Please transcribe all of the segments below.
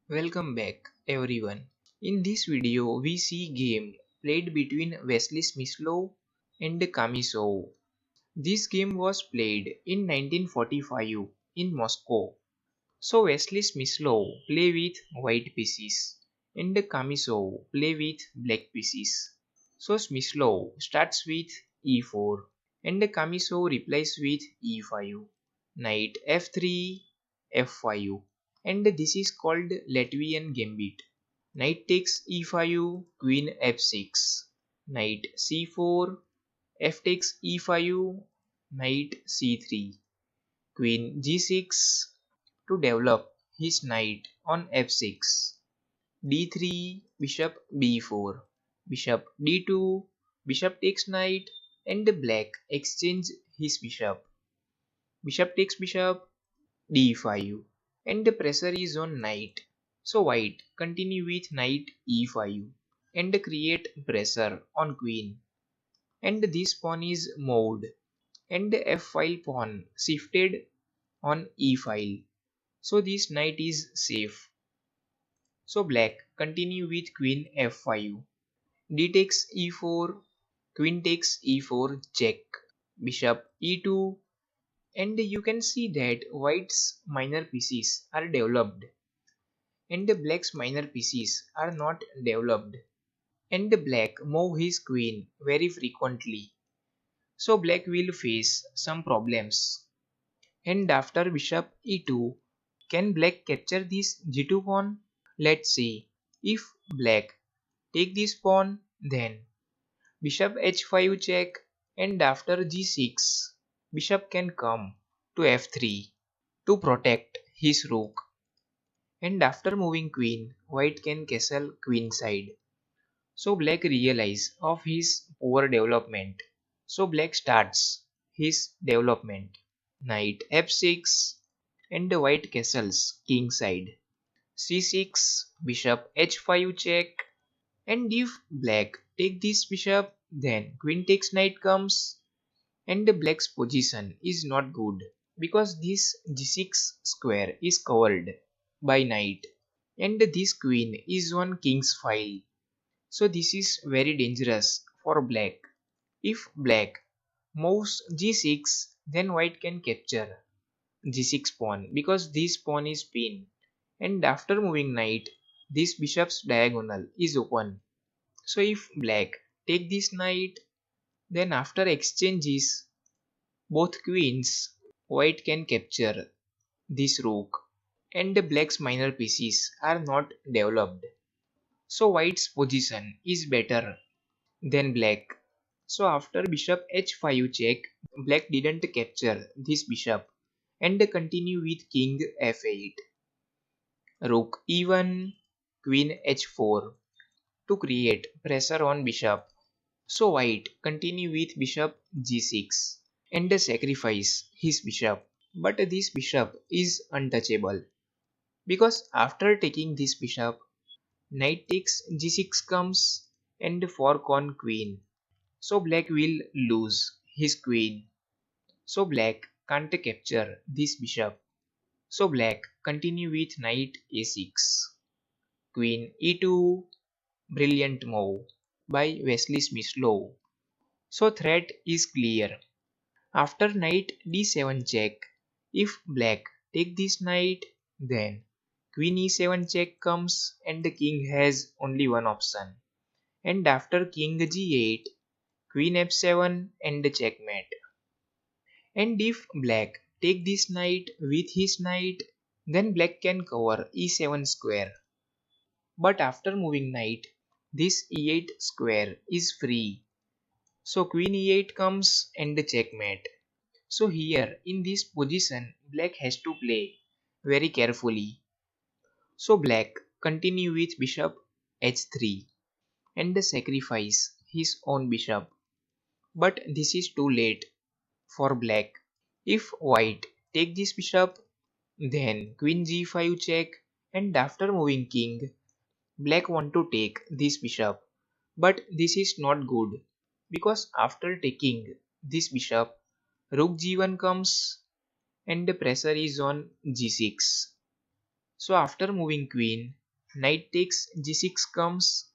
Welcome back everyone. In this video we see game played between Vasily Smyslov and Kamyshov. This game was played in 1945 in Moscow. So Vasily Smyslov play with white pieces and Kamyshov play with black pieces. So Smyslov starts with e4 and Kamyshov replies with e5, knight f3, f5, and this is called Latvian Gambit. Knight takes e5, queen f6, knight c4, f takes e5, knight c3, queen g6 to develop his knight on f6, d3, bishop b4, bishop d2, bishop takes knight, and black exchange his bishop. Bishop takes bishop, d5, and the pressure is on knight. So white continue with knight e5 and create pressure on queen. And this pawn is moved and the f file pawn shifted on e file. So this knight is safe. So black continue with queen f5. D takes e4, queen takes e4 check, bishop e2, and you can see that white's minor pieces are developed and the black's minor pieces are not developed, and the black move his queen very frequently. So black will face some problems. And after bishop e2, can black capture this g2 pawn? Let's see. If black take this pawn, then bishop h5 check, and after g6, bishop can come to f3 to protect his rook. And after moving queen, white can castle queen side. So black realize of his poor development. So black starts his development. Knight f6 and the white castles king side. c6, bishop h5 check, and if black take this bishop, then queen takes knight comes, and the black's position is not good because this g6 square is covered by knight and this queen is on king's file. So this is very dangerous for black. If black moves g6, then white can capture g6 pawn because this pawn is pinned, and after moving knight, this bishop's diagonal is open. So if black take this knight, then after exchanges both queens, white can capture this rook, and the black's minor pieces are not developed. So white's position is better than black. So after bishop h5 check, black didn't capture this bishop and continue with king f8, rook e1, queen h4 to create pressure on bishop. So white continue with bishop g6 and sacrifice his bishop. But this bishop is untouchable because after taking this bishop, knight takes g6 comes and fork on queen. So black will lose his queen. So black can't capture this bishop. So black continue with knight a6, queen e2, brilliant move by Vasily Smyslov. So threat is clear. After knight d7 check, if black take this knight, then queen e7 check comes and the king has only one option. And after king g8, queen f7 and the checkmate. And if black take this knight with his knight, then black can cover e7 square. But after moving knight, this e8 square is free. So queen e8 comes and the checkmate. So here in this position, black has to play very carefully. So black continue with bishop h3 and sacrifice his own bishop. But this is too late for black. If white take this bishop, then queen g5 check, and after moving king, black want to take this bishop. But this is not good because after taking this bishop, rook g1 comes and the pressure is on g6. So after moving queen, knight takes g6 comes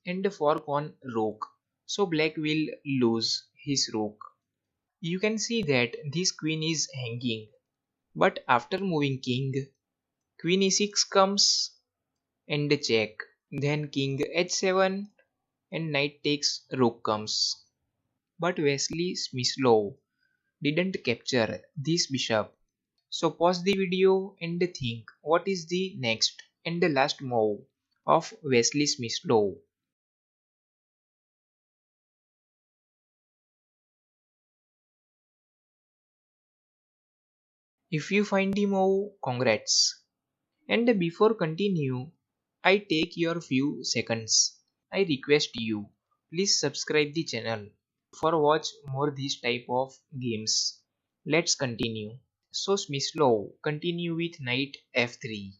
and the fork on rook. So black will lose his rook. You can see that this queen is hanging. But after moving king, queen e6 comes and check. Then king h7 and knight takes rook comes. But Vasily Smyslov didn't capture this bishop. So pause the video and think what is the next and the last move of Vasily Smyslov. If you find the move, congrats. And before continue, I take your few seconds. I request you, please subscribe the channel for watch more this type of games. Let's continue. So Smyslov continue with knight f3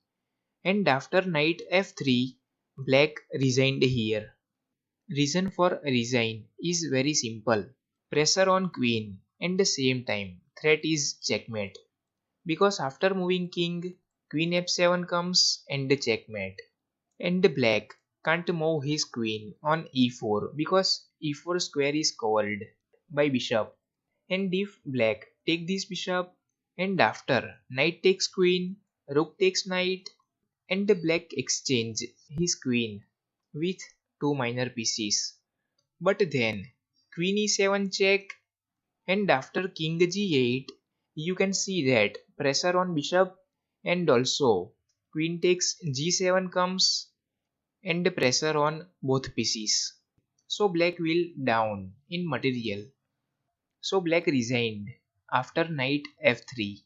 and after knight f3 black resigned here. Reason for resign is very simple. Pressure on queen and the same time threat is checkmate. Because after moving king, queen f7 comes and the checkmate. And the black can't move his queen on e4 because e4 square is covered by bishop. And if black take this bishop and after knight takes queen, rook takes knight and the black exchange his queen with two minor pieces. But then queen e7 check and after king g8 you can see that pressure on bishop and also queen takes g7 comes and the pressure on both pieces. So black will down in material. So black resigned after knight f3